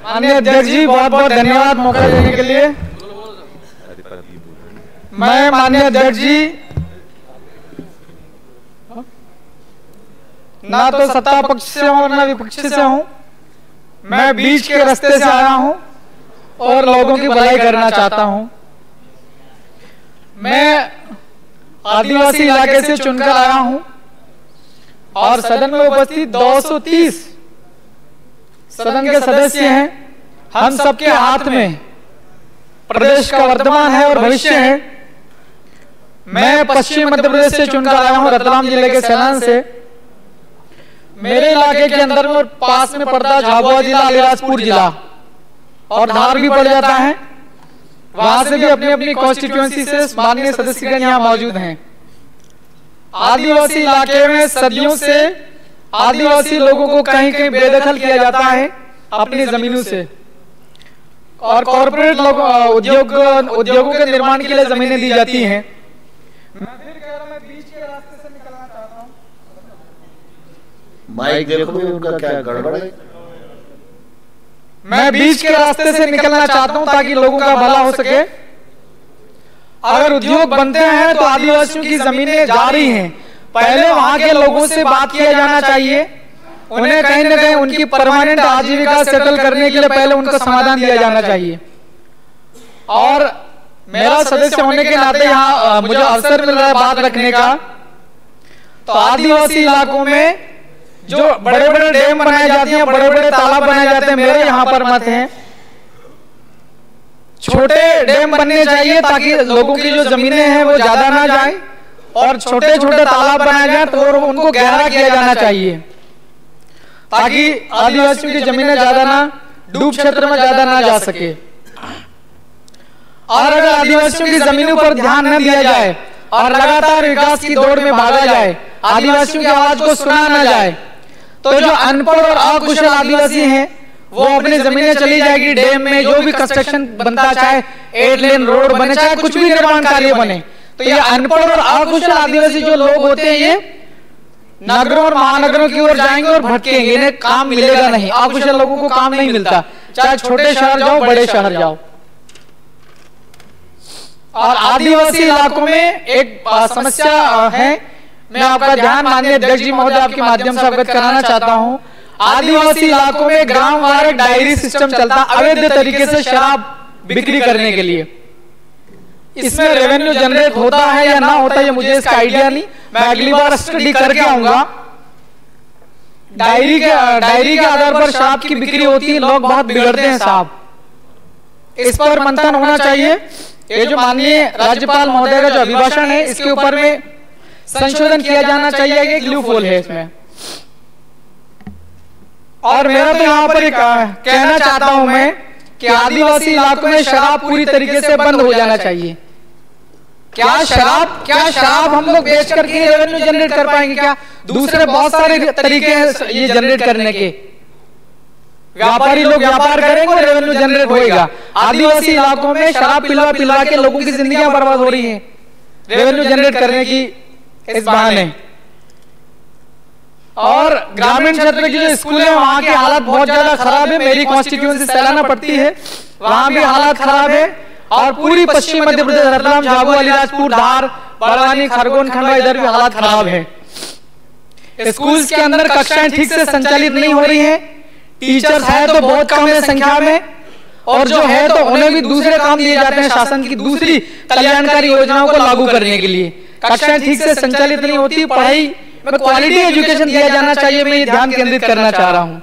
माननीय अध्यक्ष जी, बहुत बहुत धन्यवाद मौका देने के लिए। मैं माननीय अध्यक्ष जी ना तो सत्ता पक्ष से हूं ना विपक्ष से हूं, मैं बीच के रास्ते से आया हूं और लोगों की भलाई करना चाहता हूं। मैं आदिवासी इलाके से चुनकर आया हूं और सदन में उपस्थित 230 सदन के सदस्य हैं। हम सबके हाथ में प्रदेश का वर्तमान है और भविष्य है। मैं पश्चिम मध्य प्रदेश से चुनकर आया हूं, रतलाम जिले के सैलान से। मेरे इलाके के अंदर में पास में पड़ता है झाबुआ जिला, अलीराजपुर जिला और धार भी पड़ जाता है। वहां से भी अपनी अपनी कॉन्स्टिट्यूएंसी से माननीय सदस्यगण यहाँ मौजूद हैं। आदिवासी इलाके में सदियों से आदिवासी लोगों को कहीं कहीं बेदखल किया जाता है अपनी जमीनों से, और कॉर्पोरेट उद्योगों के निर्माण के लिए जमीनें दी जाती हैं। मैं फिर कह रहा हूं, मैं बीच के रास्ते से निकलना चाहता हूं। माइक देखो भी उनका क्या गड़बड़ है। मैं बीच के रास्ते से निकलना चाहता हूं ताकि लोगों का भला हो सके। अगर उद्योग बनते हैं तो आदिवासियों की जमीनें जा रही हैं, पहले वहां के लोगों से बात किया जाना चाहिए। उन्हें कहीं ना कहीं उनकी परमानेंट आजीविका सेटल करने के लिए पहले उनका समाधान दिया जाना चाहिए। और मेरा सदस्य होने के नाते यहाँ मुझे अवसर मिल रहा है बात रखने का। तो आदिवासी इलाकों में जो बड़े बड़े डैम बनाए जाते हैं, बड़े बड़े तालाब बनाए जाते हैं, मेरे यहाँ पर मत हैं छोटे डैम बनने चाहिए ताकि लोगों की जो जमीनें हैं वो ज्यादा ना जाए, और छोटे छोटे तालाब बनाए जाए तो उनको गहरा किया जाना चाहिए ताकि आदिवासियों की जमीनें ज्यादा ना डूब क्षेत्र में ज्यादा ना जा सके। और अगर आदिवासियों की जमीनों पर ध्यान न दिया जाए और लगातार विकास की दौड़ में भागा जाए, आदिवासियों की आवाज को सुना न जाए, तो जो अनपढ़ और अकुशल आदिवासी हैं वो अपनी जमीनें चली जाएगी। डैम में जो भी कंस्ट्रक्शन बनता, चाहे 8 लेन रोड बने, चाहे कुछ भी निर्माण कार्य बने, तो ये अनपढ़ और अकुशल आदिवासी जो लोग होते हैं ये नगरों और महानगरों की ओर जाएंगे और भटकेंगे। इन्हें काम मिलेगा नहीं, अकुशल लोगों को काम नहीं मिलता, चाहे छोटे शहर जाओ बड़े शहर जाओ। और आदिवासी इलाकों में एक समस्या है, मैं आपका ध्यान माननीय अध्यक्ष जी महोदय आपके माध्यम से अवगत कराना चाहता हूं। आदिवासी इलाकों में ग्राम वार एक डायरी सिस्टम चलता, अवैध तरीके से शराब बिक्री करने के लिए। इसमें रेवेन्यू जनरेट होता है या ना होता है मुझे इसका आइडिया नहीं, मैं अगली बार स्टडी करके आऊंगा। डायरी के आधार पर शराब की बिक्री होती है, लोग बहुत बिगड़ते हैं साहब। इस पर मंथन होना चाहिए। ये जो माननीय राज्यपाल महोदय का जो अभिभाषण है इसके ऊपर में संशोधन किया जाना चाहिए कि लूपहोल है इसमें। और मेरा तो यहाँ पर कहना चाहता हूं मैं कि आदिवासी इलाकों में शराब पूरी तरीके से बंद हो जाना चाहिए। क्या शराब हम लोग बेच करके रेवेन्यू जनरेट कर पाएंगे? क्या दूसरे बहुत सारे तरीके हैं ये जनरेट करने के। व्यापारी लोग व्यापार करेंगे और रेवेन्यू जनरेट होएगा। आदिवासी इलाकों में शराब पिलवा के लोगों की जिंदगियां बर्बाद हो रही हैं रेवेन्यू जनरेट करने की इस बहाने। और ग्रामीण क्षेत्र की जो स्कूल है वहां की हालत बहुत ज्यादा खराब है। मेरी कॉन्स्टिट्यूएंसी सैलाना पड़ती है, वहां भी हालत खराब है। और पूरी पश्चिम मध्य प्रदेश, रतलाम, झाबुआ, अलीराजपुर, धार, बड़वानी, खरगोन, खंडवा, इधर भी हालत खराब है। स्कूल्स के अंदर कक्षाएं ठीक से संचालित नहीं हो रही हैं। टीचर्स है तो बहुत कम है संख्या में, और जो है तो उन्हें भी दूसरे काम दिए जाते हैं शासन की दूसरी कल्याणकारी योजनाओं को लागू करने के लिए। कक्षाएं ठीक से संचालित नहीं होती। पढ़ाई में क्वालिटी एजुकेशन दिया जाना चाहिए, मैं ये ध्यान केंद्रित करना चाह रहा हूं।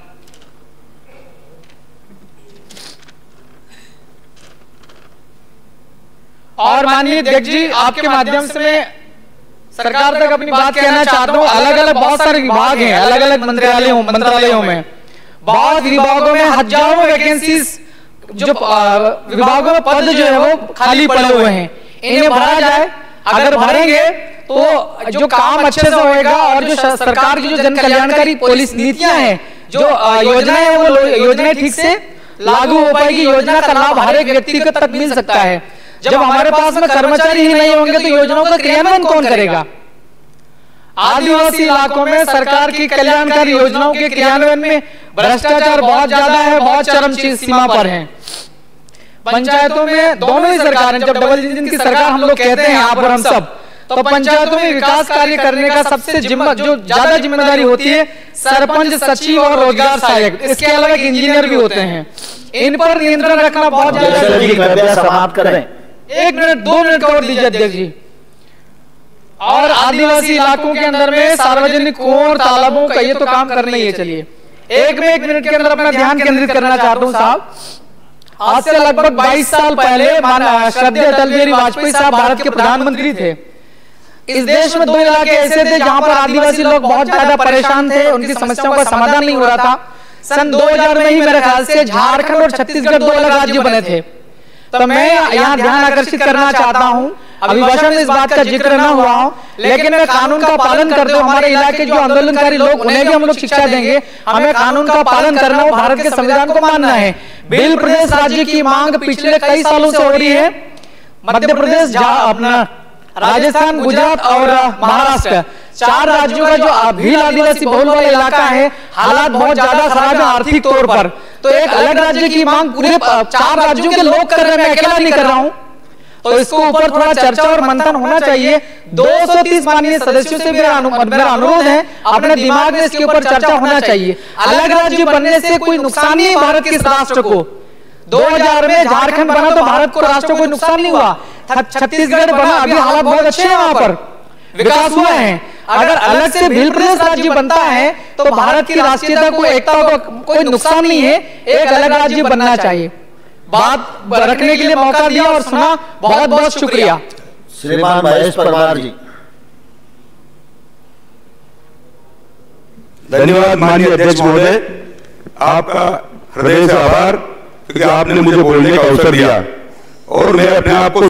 और माननीय अध्यक्ष जी आपके माध्यम से मैं सरकार तक अपनी बात कहना चाहता हूं। अलग अलग बहुत सारे विभाग हैं, अलग अलग मंत्रालयों में बहुत विभागों में हजारों वैकेंसीज, जो विभागों में पद जो है वो खाली पड़े हुए हैं, इन्हें भरा जाए। अगर भरेंगे तो जो काम अच्छे से होएगा और जो सरकार की जो जन कल्याणकारी पॉलिसी नीतियां हैं, जो योजनाएं हैं, वो योजनाएं ठीक से लागू हो पाएगी। योजना का लाभ हर एक व्यक्ति को तक मिल सकता है। जब हमारे पास में कर्मचारी ही नहीं होंगे तो योजनाओं का क्रियान्वयन कौन करेगा? आदिवासी इलाकों में सरकार की कल्याणकारी योजनाओं के क्रियान्वयन में भ्रष्टाचार बहुत ज्यादा है, बहुत चरम सीमा पर है। पंचायतों में दोनों ही सरकारें, जब डबल इंजन की सरकार हम लोग कहते हैं यहाँ पर हम सब, तो पंचायतों में विकास कार्य करने का सबसे जो ज्यादा जिम्मेदारी होती है सरपंच, सचिव और रोजगार सहायक। इसके अलावा एक इंजीनियर भी होते हैं। इन पर नियंत्रण रखना बहुत ज्यादा। समाप्त करें। 1 मिनट 2 मिनट और दीजिए अध्यक्ष जी। और आदिवासी इलाकों के अंदर में सार्वजनिक कुओं और तालाबों का ये तो काम करना ही है। चलिए 1 मिनट के अंदर अपना ध्यान केंद्रित करना चाहता हूँ साहब। आज से लगभग 22 साल पहले श्रद्धेय अटल बिहारी वाजपेयी साहब भारत के प्रधानमंत्री थे। इस देश में 2 इलाके ऐसे थे जहां पर आदिवासी लोग बहुत ज्यादा परेशान थे, उनकी समस्याओं का समाधान नहीं हो रहा था। सन 2000 में ही मेरे ख्याल से झारखंड और छत्तीसगढ़ 2 अलग राज्य बने थे। तो मैं यहाँ ध्यान आकर्षित करना चाहता हूँ, अभिभाषण में इस बात का जिक्र न हुआ हो, लेकिन मैं कानून का पालन करते हुए हमारे इलाके जो आंदोलनकारी लोग, उन्हें भी हम लोग शिक्षा देंगे। हमें कानून का पालन करना हो, भारत के संविधान को मानना है। बिल प्रदेश राज्य की मांग पिछले कई सालों से हो रही है। मध्य प्रदेश, अपना राजस्थान, गुजरात और महाराष्ट्र, 4 राज्यों का जो भील आदिवासी बहुल वाला इलाका है, हालात बहुत ज्यादा खराब है आर्थिक तौर पर। तो एक अलग राज्य की मांग पूरे 4 राज्यों के लोग कर रहे हैं, मैं अकेला नहीं कर रहा हूं। तो इसको ऊपर थोड़ा चर्चा और मंथन होना चाहिए। 230 माननीय सदस्यों से मेरा अनुरोध है, अपने दिमाग में इसके ऊपर चर्चा होना चाहिए। अलग राज्य बनने से कोई नुकसान नहीं है भारत के राष्ट्र को। 2000 में झारखंड बना तो भारत को राष्ट्र को कोई नुकसान नहीं हुआ। छत्तीसगढ़ बना, अभी हालात बहुत अच्छे हैं, वहां पर विकास हुआ है। अगर अलग से भील प्रदेश राज्य बनता है तो भारत की राष्ट्रीयता को, एकता को कोई नुकसान नहीं है। एक अलग राज्य बनना चाहिए। बात रखने के लिए मौका दिया और सुना, बहुत बहुत शुक्रिया। श्रीमान महेश परमार जी। धन्यवाद माननीय अध्यक्ष महोदय, आपका हृदय से आभार, क्योंकि आपने मुझे बोलने का अवसर दिया और मैं अपने आप को